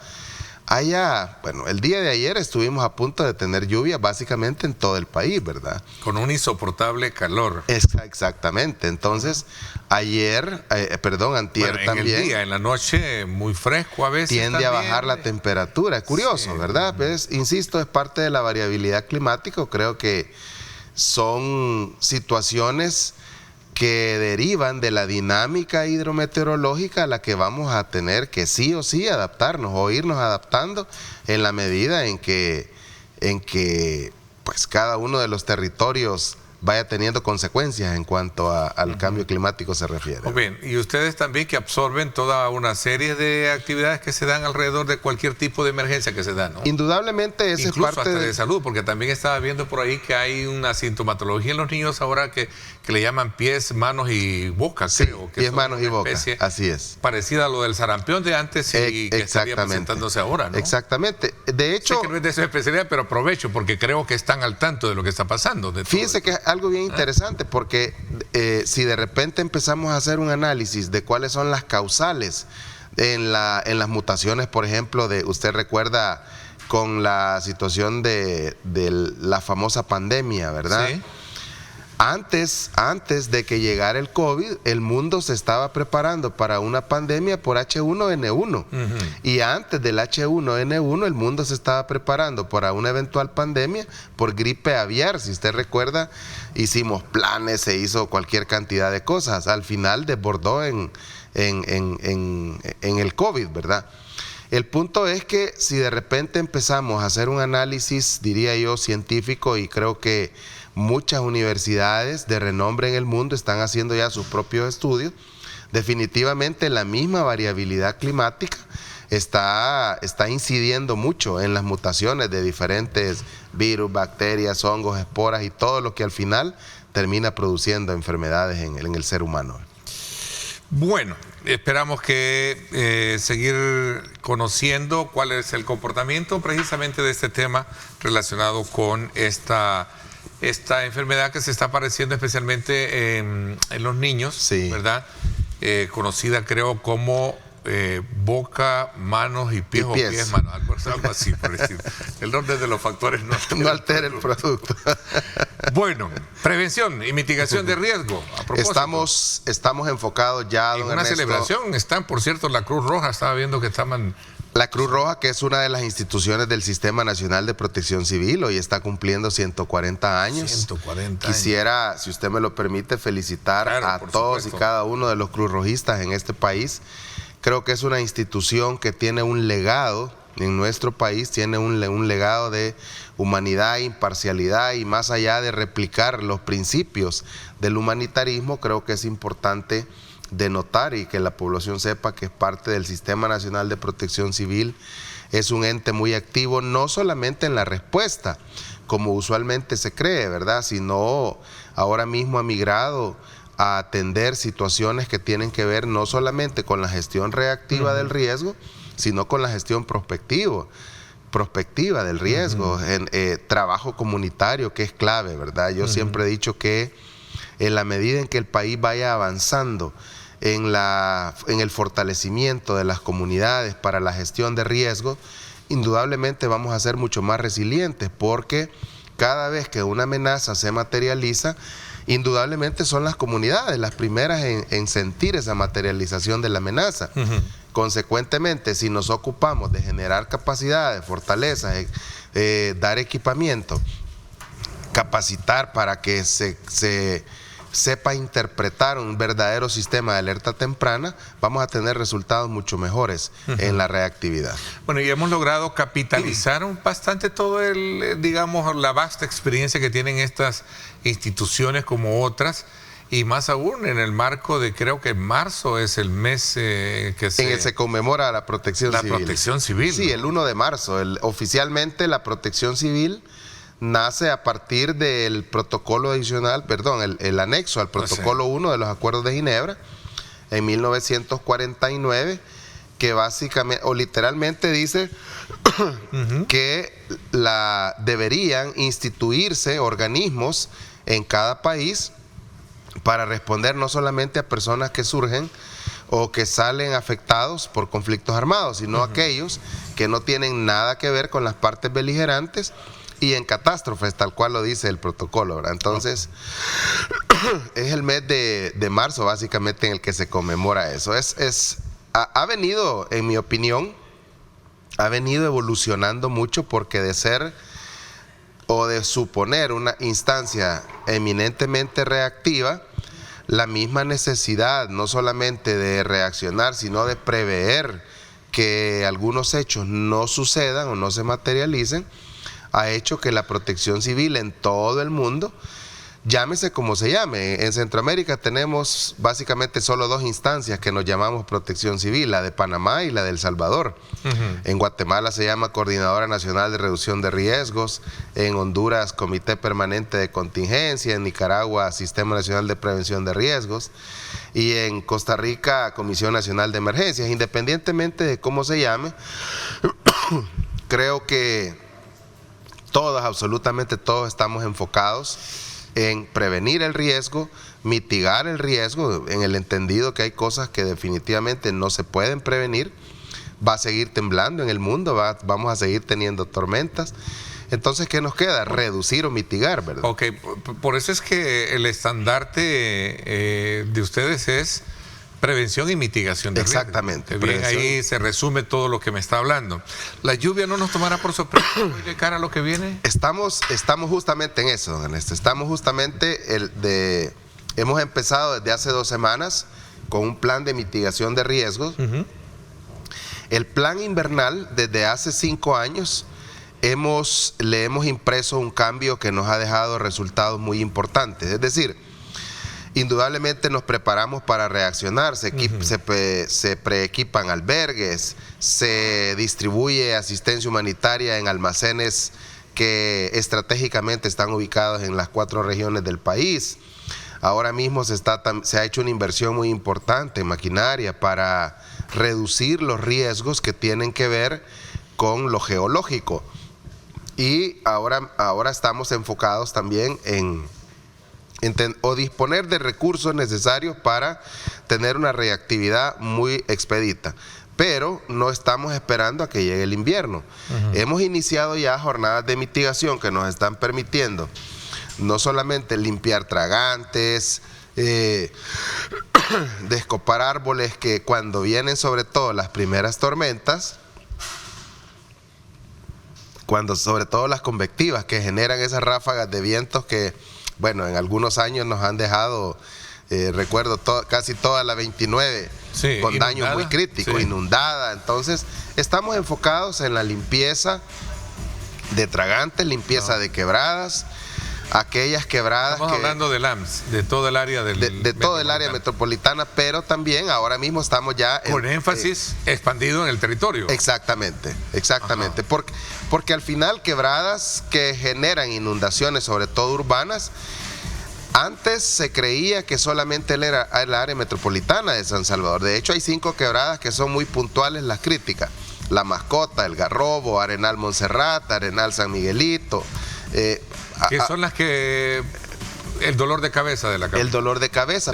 el día de ayer estuvimos a punto de tener lluvia básicamente en todo el país, ¿verdad? Con un insoportable calor. Exactamente. Entonces, antier también. En el día, en la noche, muy fresco a veces. Tiende también a bajar la temperatura. Es curioso, sí, ¿verdad? Pues, insisto, es parte de la variabilidad climática. Creo que son situaciones que derivan de la dinámica hidrometeorológica a la que vamos a tener que sí o sí adaptarnos o irnos adaptando en la medida en que pues cada uno de los territorios vaya teniendo consecuencias en cuanto al cambio climático se refiere. Muy bien, y ustedes también que absorben toda una serie de actividades que se dan alrededor de cualquier tipo de emergencia que se da, ¿no? Indudablemente esa incluso es parte hasta de salud, porque también estaba viendo por ahí que hay una sintomatología en los niños ahora que le llaman pies, manos y boca, sí, creo. Que pies, manos y boca, así es. Parecida a lo del sarampión de antes y que estaría presentándose ahora, ¿no? Exactamente. De hecho... Sé que no es de su especialidad, pero aprovecho porque creo que están al tanto de lo que está pasando. Fíjense que es algo bien interesante porque si de repente empezamos a hacer un análisis de cuáles son las causales en las mutaciones, por ejemplo, usted recuerda con la situación de la famosa pandemia, ¿verdad? Sí. Antes de que llegara el COVID, el mundo se estaba preparando para una pandemia por H1N1. Y antes del H1N1, el mundo se estaba preparando para una eventual pandemia por gripe aviar. Si usted recuerda, hicimos planes, se hizo cualquier cantidad de cosas. Al final desbordó en el COVID, ¿verdad? El punto es que si de repente empezamos a hacer un análisis, diría yo, científico, y creo que muchas universidades de renombre en el mundo están haciendo ya sus propios estudios, definitivamente la misma variabilidad climática está incidiendo mucho en las mutaciones de diferentes virus, bacterias, hongos, esporas y todo lo que al final termina produciendo enfermedades en el ser humano. Bueno, esperamos que seguir conociendo cuál es el comportamiento precisamente de este tema relacionado con esta enfermedad que se está apareciendo especialmente en los niños, sí, ¿verdad? Conocida creo como boca, manos y pies. O pies, manos, algo así por decir. El orden de los factores no altera el producto. Bueno, prevención y mitigación de riesgo. A propósito, estamos enfocados ya, en una Ernesto, celebración están, por cierto, la Cruz Roja, estaba viendo que estaban... La Cruz Roja, que es una de las instituciones del Sistema Nacional de Protección Civil, hoy está cumpliendo 140 años. 140 Quisiera, años. Si usted me lo permite, felicitar a todos y cada uno de los cruzrojistas en este país. Creo que es una institución que tiene un legado en nuestro país, tiene un legado de humanidad, imparcialidad, y más allá de replicar los principios del humanitarismo, creo que es importante denotar y que la población sepa que es parte del Sistema Nacional de Protección Civil. Es un ente muy activo, no solamente en la respuesta, como usualmente se cree, ¿verdad?, sino ahora mismo ha migrado a atender situaciones que tienen que ver no solamente con la gestión reactiva del riesgo, sino con la gestión prospectiva del riesgo, trabajo comunitario que es clave, ¿verdad? Yo siempre he dicho que en la medida en que el país vaya avanzando en el fortalecimiento de las comunidades para la gestión de riesgos, indudablemente vamos a ser mucho más resilientes, porque cada vez que una amenaza se materializa, indudablemente son las comunidades las primeras en sentir esa materialización de la amenaza. Consecuentemente, si nos ocupamos de generar capacidades, fortalezas, dar equipamiento, capacitar para que se sepa interpretar un verdadero sistema de alerta temprana, vamos a tener resultados mucho mejores en la reactividad. Bueno, y hemos logrado capitalizar bastante todo digamos, la vasta experiencia que tienen estas instituciones como otras, y más aún en el marco de, creo que marzo es el mes que se conmemora la protección civil. La protección civil. Sí, ¿no? El 1 de marzo. Oficialmente la protección civil nace a partir del protocolo adicional, perdón, el anexo al protocolo 1 de los Acuerdos de Ginebra en 1949, que básicamente o literalmente dice que deberían instituirse organismos en cada país para responder no solamente a personas que surgen o que salen afectados por conflictos armados, sino aquellos que no tienen nada que ver con las partes beligerantes y en catástrofes, tal cual lo dice el protocolo, ¿verdad? Entonces, es el mes de marzo básicamente en el que se conmemora eso. Ha venido, en mi opinión, ha venido evolucionando mucho, porque de ser o de suponer una instancia eminentemente reactiva, la misma necesidad no solamente de reaccionar, sino de prever que algunos hechos no sucedan o no se materialicen, ha hecho que la protección civil en todo el mundo, llámese como se llame. En Centroamérica tenemos básicamente solo 2 instancias que nos llamamos protección civil, la de Panamá y la de El Salvador. En Guatemala se llama Coordinadora Nacional de Reducción de Riesgos, en Honduras Comité Permanente de Contingencia, en Nicaragua Sistema Nacional de Prevención de Riesgos y en Costa Rica Comisión Nacional de Emergencias. Independientemente de cómo se llame, creo que absolutamente todos estamos enfocados en prevenir el riesgo, mitigar el riesgo, en el entendido que hay cosas que definitivamente no se pueden prevenir. Va a seguir temblando en el mundo, vamos a seguir teniendo tormentas. Entonces, ¿qué nos queda? Reducir o mitigar, ¿verdad? Ok, por eso es que el estandarte de ustedes es prevención y mitigación de riesgo. Exactamente. Bien, ahí se resume todo lo que me está hablando. ¿La lluvia no nos tomará por sorpresa de cara a lo que viene? Estamos justamente en eso, don Ernesto. Estamos justamente, hemos empezado desde hace 2 semanas con un plan de mitigación de riesgos. El plan invernal, desde hace 5 años, le hemos impreso un cambio que nos ha dejado resultados muy importantes. Es decir, indudablemente nos preparamos para reaccionar, se preequipan albergues, se distribuye asistencia humanitaria en almacenes que estratégicamente están ubicados en las 4 regiones del país. Ahora mismo se ha hecho una inversión muy importante en maquinaria para reducir los riesgos que tienen que ver con lo geológico. Y ahora estamos enfocados también en disponer de recursos necesarios para tener una reactividad muy expedita. Pero no estamos esperando a que llegue el invierno. Hemos iniciado ya jornadas de mitigación que nos están permitiendo no solamente limpiar tragantes, descopar árboles que cuando vienen sobre todo las primeras tormentas, sobre todo las convectivas que generan esas ráfagas de vientos que, bueno, en algunos años nos han dejado, recuerdo casi toda la 29 con daños muy críticos, inundada. Entonces, estamos enfocados en la limpieza de tragantes, limpieza de quebradas, aquellas quebradas. Estamos hablando del AMS, de todo el área de todo el área metropolitana, pero también ahora mismo estamos ya con énfasis expandido en el territorio. Exactamente. Porque al final quebradas que generan inundaciones, sobre todo urbanas, antes se creía que solamente era el área metropolitana de San Salvador. De hecho, hay 5 quebradas que son muy puntuales las críticas: La Mascota, El Garrobo, Arenal Montserrat, Arenal San Miguelito. Que son las que el dolor de cabeza de la cabeza. El dolor de cabeza,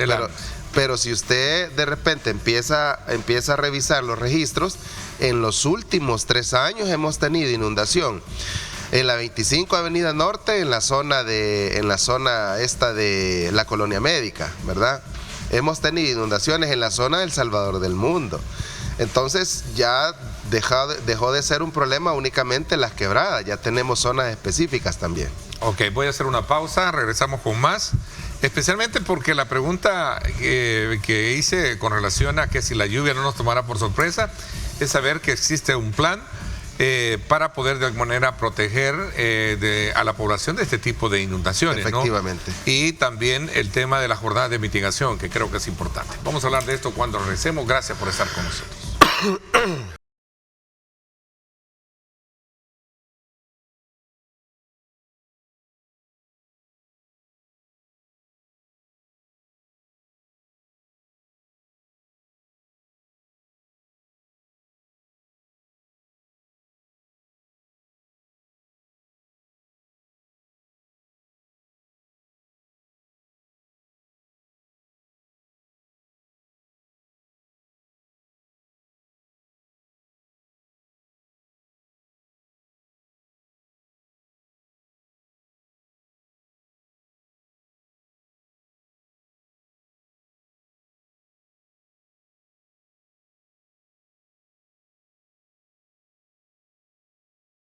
pero si usted de repente empieza a revisar los registros, en los últimos 3 años hemos tenido inundación en la 25 Avenida Norte, en la zona esta de la Colonia Médica, ¿verdad? Hemos tenido inundaciones en la zona del Salvador del Mundo. Entonces ya dejó de ser un problema únicamente las quebradas, ya tenemos zonas específicas también. Ok, voy a hacer una pausa, regresamos con más, especialmente porque la pregunta que hice con relación a que si la lluvia no nos tomara por sorpresa es saber que existe un plan para poder de alguna manera proteger a la población de este tipo de inundaciones. Efectivamente. ¿No? Y también el tema de la jornada de mitigación, que creo que es importante. Vamos a hablar de esto cuando regresemos. Gracias por estar con nosotros.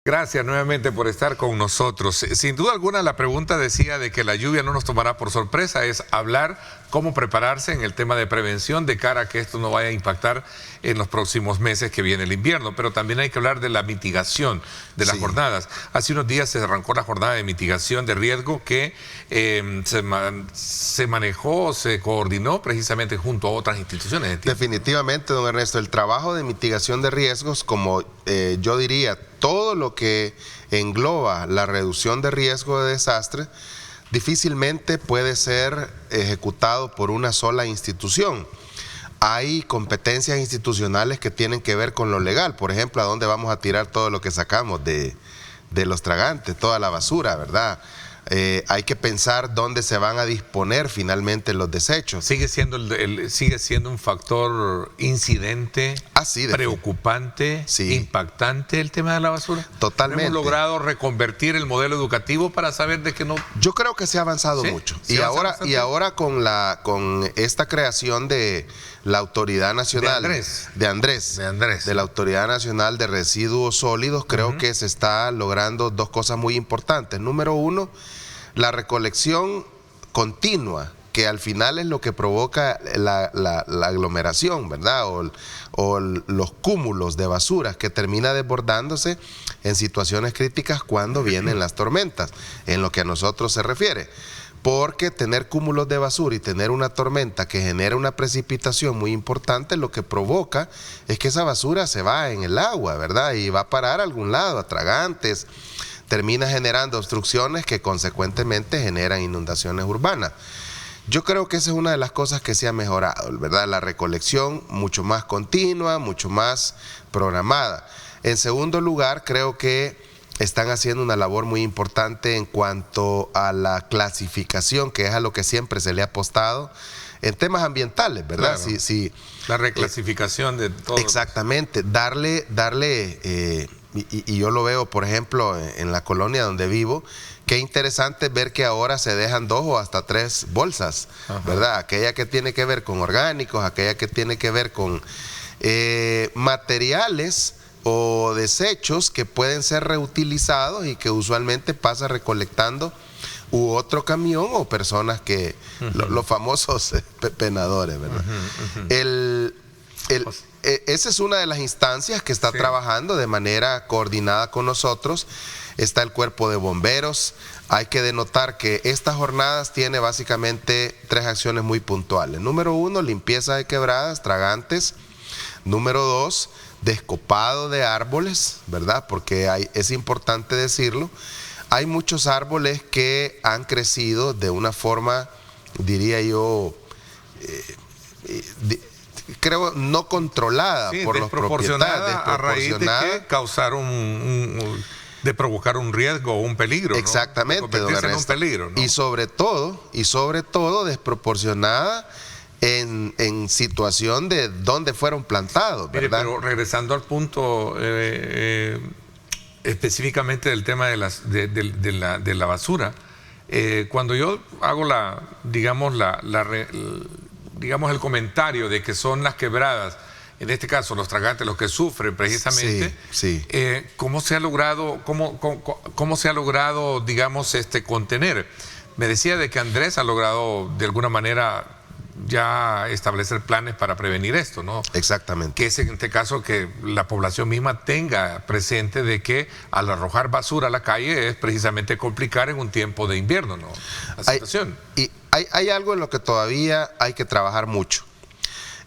Gracias nuevamente por estar con nosotros. Sin duda alguna, la pregunta decía de que la lluvia no nos tomará por sorpresa, es hablar cómo prepararse en el tema de prevención de cara a que esto no vaya a impactar en los próximos meses que viene el invierno, pero también hay que hablar de la mitigación de las jornadas. Hace unos días se arrancó la jornada de mitigación de riesgo que se manejó, se coordinó precisamente junto a otras instituciones. Definitivamente, don Ernesto, el trabajo de mitigación de riesgos, como yo diría, todo lo que engloba la reducción de riesgo de desastre, difícilmente puede ser ejecutado por una sola institución. Hay competencias institucionales que tienen que ver con lo legal, por ejemplo, a dónde vamos a tirar todo lo que sacamos de los tragantes, toda la basura, ¿verdad? Hay que pensar dónde se van a disponer finalmente los desechos. Sigue siendo sigue siendo un factor incidente, preocupante, impactante el tema de la basura. Totalmente. ¿Hemos logrado reconvertir el modelo educativo para saber de que no? Yo creo que se ha avanzado mucho. Y ahora con esta creación de la Autoridad Nacional de Andrés, de la Autoridad Nacional de Residuos Sólidos, creo que se está logrando dos cosas muy importantes. Número uno, la recolección continua, que al final es lo que provoca la aglomeración, ¿verdad? O los cúmulos de basuras que termina desbordándose en situaciones críticas cuando vienen las tormentas, en lo que a nosotros se refiere. Porque tener cúmulos de basura y tener una tormenta que genera una precipitación muy importante, lo que provoca es que esa basura se va en el agua, ¿verdad? Y va a parar a algún lado, a tragantes, termina generando obstrucciones que consecuentemente generan inundaciones urbanas. Yo creo que esa es una de las cosas que se ha mejorado, ¿verdad? La recolección mucho más continua, mucho más programada. En segundo lugar, creo que están haciendo una labor muy importante en cuanto a la clasificación, que es a lo que siempre se le ha apostado en temas ambientales, ¿verdad? Claro. La reclasificación de todo. Exactamente, darle y yo lo veo, por ejemplo, en la colonia donde vivo, qué interesante ver que ahora se dejan 2 o hasta 3 bolsas, ¿verdad? Aquella que tiene que ver con orgánicos, aquella que tiene que ver con materiales o desechos que pueden ser reutilizados y que usualmente pasa recolectando u otro camión o personas que, los famosos penadores, ¿verdad? Esa es una de las instancias que está trabajando de manera coordinada con nosotros. Está el cuerpo de bomberos. Hay que denotar que estas jornadas tiene básicamente 3 acciones muy puntuales. Número 1, limpieza de quebradas, tragantes. Número 2, descopado de árboles, ¿verdad? Porque es importante decirlo. Hay muchos árboles que han crecido de una forma, diría yo, creo no controlada por los propietarios, a raíz de que causaron de provocar un riesgo o un peligro, ¿no? Exactamente, don Ernesto. En un peligro, ¿no? Y sobre todo desproporcionada en situación de dónde fueron plantados, ¿verdad? Mire, pero regresando al punto específicamente del tema de la basura, cuando yo hago digamos el comentario de que son las quebradas, en este caso los tragantes los que sufren precisamente, ¿cómo se ha logrado, digamos, contener? Me decía de que Andrés ha logrado de alguna manera ya establecer planes para prevenir esto, ¿no? Exactamente. Que es en este caso que la población misma tenga presente de que al arrojar basura a la calle es precisamente complicar en un tiempo de invierno, ¿no? La situación. Hay algo en lo que todavía hay que trabajar mucho.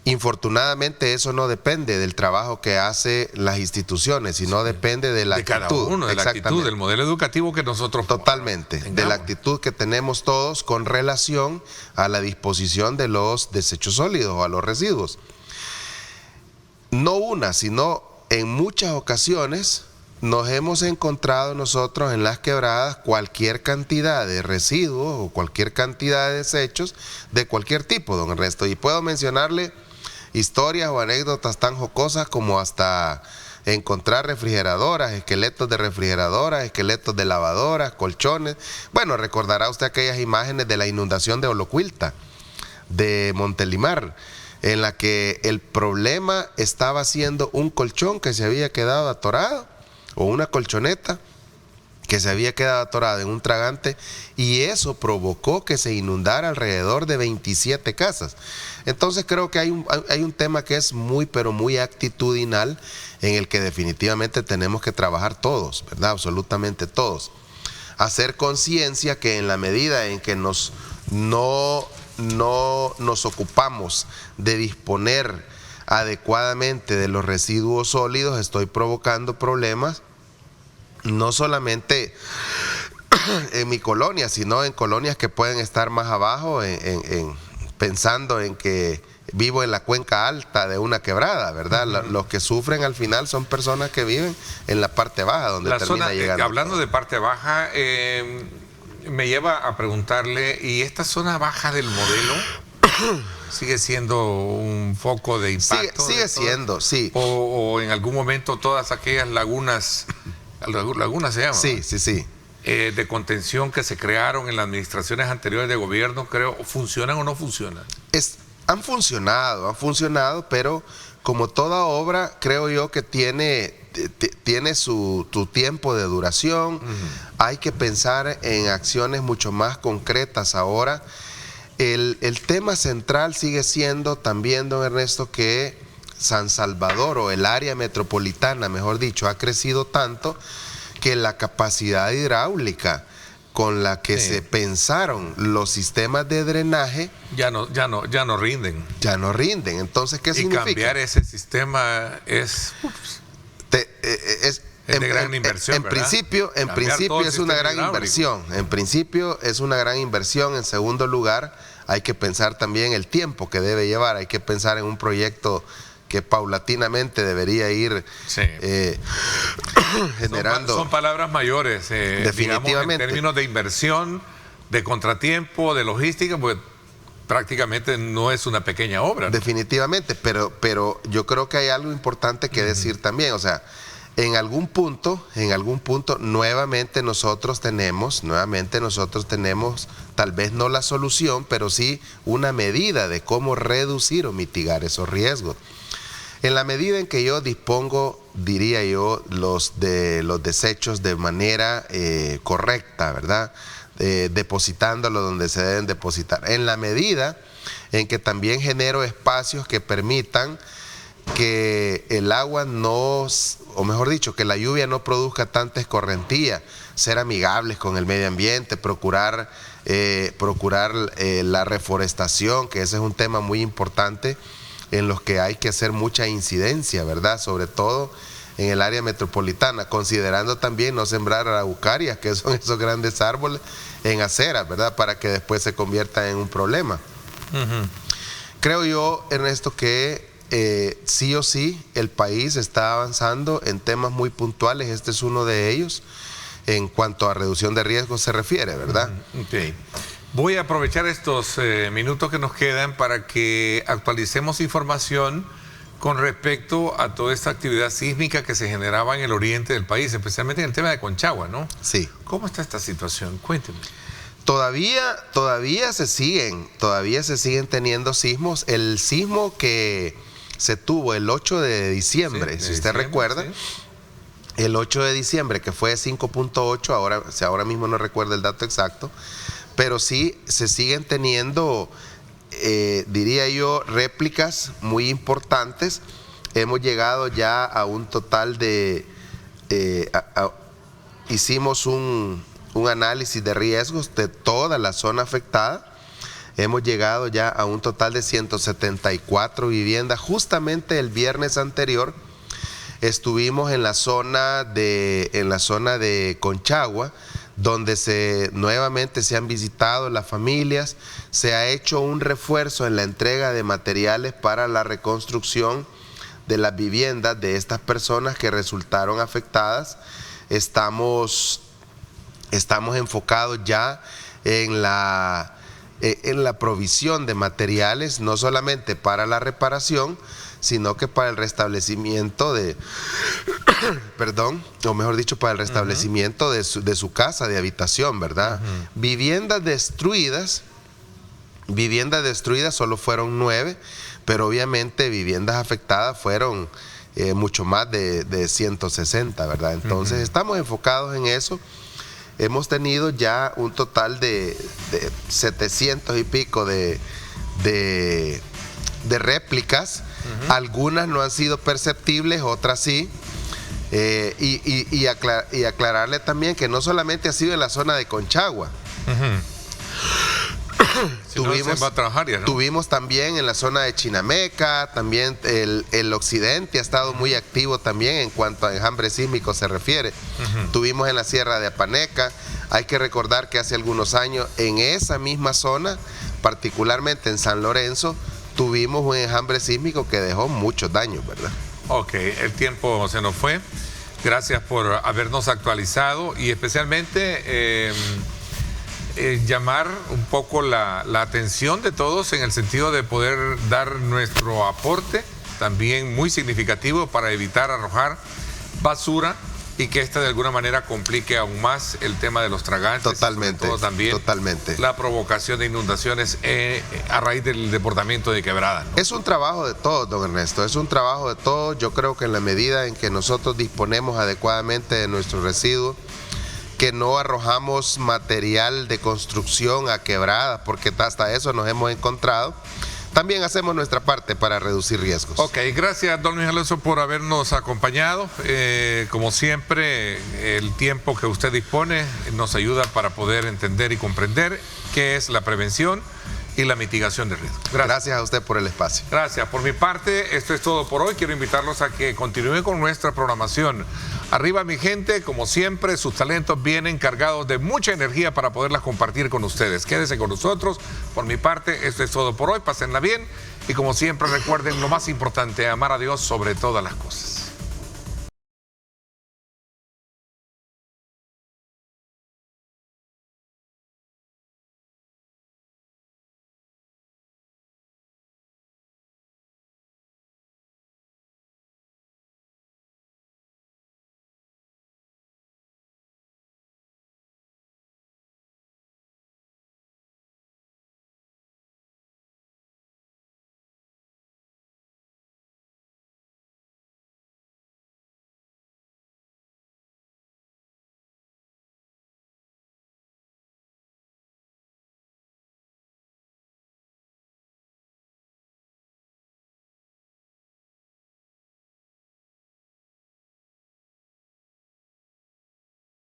Infortunadamente eso no depende del trabajo que hacen las instituciones, sino depende de la actitud. Cada uno, de la actitud, del modelo educativo que nosotros totalmente, de la actitud que tenemos todos con relación a la disposición de los desechos sólidos o a los residuos. No una, sino en muchas ocasiones nos hemos encontrado nosotros en las quebradas cualquier cantidad de residuos o cualquier cantidad de desechos de cualquier tipo, don Ernesto. Y puedo mencionarle historias o anécdotas tan jocosas como hasta encontrar refrigeradoras, esqueletos de refrigeradoras, esqueletos de lavadoras, colchones. Bueno, recordará usted aquellas imágenes de la inundación de Olocuilta, de Montelimar, en la que el problema estaba siendo un colchón que se había quedado atorado o una colchoneta que se había quedado atorada en un tragante, y eso provocó que se inundara alrededor de 27 casas. Entonces creo que hay un tema que es muy, pero muy actitudinal, en el que definitivamente tenemos que trabajar todos, ¿verdad? Absolutamente todos. Hacer conciencia que en la medida en que no nos ocupamos de disponer adecuadamente de los residuos sólidos, estoy provocando problemas no solamente en mi colonia, sino en colonias que pueden estar más abajo, pensando en que vivo en la cuenca alta de una quebrada, ¿verdad? Los que sufren al final son personas que viven en la parte baja, donde la termina llegando. Hablando de parte baja, me lleva a preguntarle, ¿y esta zona baja del Modelo sigue siendo un foco de impacto? Sigue siendo, sí. O en algún momento todas aquellas lagunas se llaman, sí. De contención que se crearon en las administraciones anteriores de gobierno, creo, ¿funcionan o no funcionan? Han funcionado, pero como toda obra, creo yo que tiene su tiempo de duración. Hay que pensar en acciones mucho más concretas ahora. El tema central sigue siendo también, don Ernesto, que San Salvador, o el área metropolitana, mejor dicho, ha crecido tanto que la capacidad hidráulica con la que se pensaron los sistees de drenaje ya no rinden. Ya no rinden. Entonces, ¿qué significa? Y cambiar ese sistema es de gran inversión. En principio es una gran inversión. En principio es una gran inversión. En segundo lugar, hay que pensar también el tiempo que debe llevar. Hay que pensar en un proyecto que paulatinamente debería ir generando. Son palabras mayores, definitivamente. Digamos, en términos de inversión, de contratiempo, de logística, pues prácticamente no es una pequeña obra, ¿no? Definitivamente, pero yo creo que hay algo importante que decir también. O sea, en algún punto, nuevamente nosotros tenemos tal vez no la solución, pero sí una medida de cómo reducir o mitigar esos riesgos. En la medida en que yo dispongo, diría yo, los desechos de manera correcta, ¿verdad? Depositándolos donde se deben depositar. En la medida en que también genero espacios que permitan que el agua o mejor dicho, que la lluvia no produzca tanta escorrentía, ser amigables con el medio ambiente, procurar la reforestación, que ese es un tema muy importante en los que hay que hacer mucha incidencia, ¿verdad? Sobre todo en el área metropolitana, considerando también no sembrar araucarias, que son esos grandes árboles, en aceras, ¿verdad? Para que después se conviertan en un problema. Creo yo, Ernesto, que sí o sí el país está avanzando en temas muy puntuales. Este es uno de ellos en cuanto a reducción de riesgos se refiere, ¿verdad? Okay. Voy a aprovechar estos minutos que nos quedan para que actualicemos información con respecto a toda esta actividad sísmica que se generaba en el oriente del país, especialmente en el tema de Conchagua, ¿no? Sí. ¿Cómo está esta situación? Cuénteme. Todavía se siguen teniendo sismos. El sismo que se tuvo el 8 de diciembre, si usted recuerda, el 8 de diciembre, que fue 5.8, ahora mismo no recuerdo el dato exacto, pero sí se siguen teniendo, diría yo, réplicas muy importantes. Hemos llegado ya a un total de, hicimos un análisis de riesgos de toda la zona afectada. Hemos llegado ya a un total de 174 viviendas. Justamente el viernes anterior estuvimos en la zona de Conchagua, donde nuevamente se han visitado las familias, se ha hecho un refuerzo en la entrega de materiales para la reconstrucción de las viviendas de estas personas que resultaron afectadas. Estamos enfocados ya en la provisión de materiales, no solamente para la reparación, sino que para el restablecimiento para el restablecimiento de su casa de habitación, ¿verdad? Viviendas destruidas solo fueron 9, pero obviamente viviendas afectadas fueron mucho más de 160, ¿verdad? Entonces estamos enfocados en eso. Hemos tenido ya un total de 700 y pico de réplicas. Algunas no han sido perceptibles, otras sí. Y aclararle también que no solamente ha sido en la zona de Conchagua. Tuvimos también en la zona de Chinameca, también el occidente ha estado muy activo también en cuanto a enjambre sísmico se refiere. Tuvimos en la Sierra de Apaneca. Hay que recordar que hace algunos años en esa misma zona, particularmente en San Lorenzo, tuvimos un enjambre sísmico que dejó muchos daños, ¿verdad? Ok, el tiempo se nos fue. Gracias por habernos actualizado y especialmente llamar un poco la atención de todos en el sentido de poder dar nuestro aporte, también muy significativo, para evitar arrojar basura y que esta de alguna manera complique aún más el tema de los tragantes. Totalmente, todo también totalmente. La provocación de inundaciones a raíz del desbordamiento de quebradas, ¿no? Es un trabajo de todos, don Ernesto, es un trabajo de todos. Yo creo que en la medida en que nosotros disponemos adecuadamente de nuestros residuos, que no arrojamos material de construcción a quebradas, porque hasta eso nos hemos encontrado, también hacemos nuestra parte para reducir riesgos. Ok, gracias, don Luis Alonso, por habernos acompañado. Como siempre, el tiempo que usted dispone nos ayuda para poder entender y comprender qué es la prevención y la mitigación de riesgos. Gracias a usted por el espacio. Gracias. Por mi parte, esto es todo por hoy. Quiero invitarlos a que continúen con nuestra programación. Arriba, mi gente, como siempre, sus talentos vienen cargados de mucha energía para poderlas compartir con ustedes. Quédense con nosotros. Por mi parte, esto es todo por hoy. Pásenla bien y como siempre, recuerden lo más importante, amar a Dios sobre todas las cosas.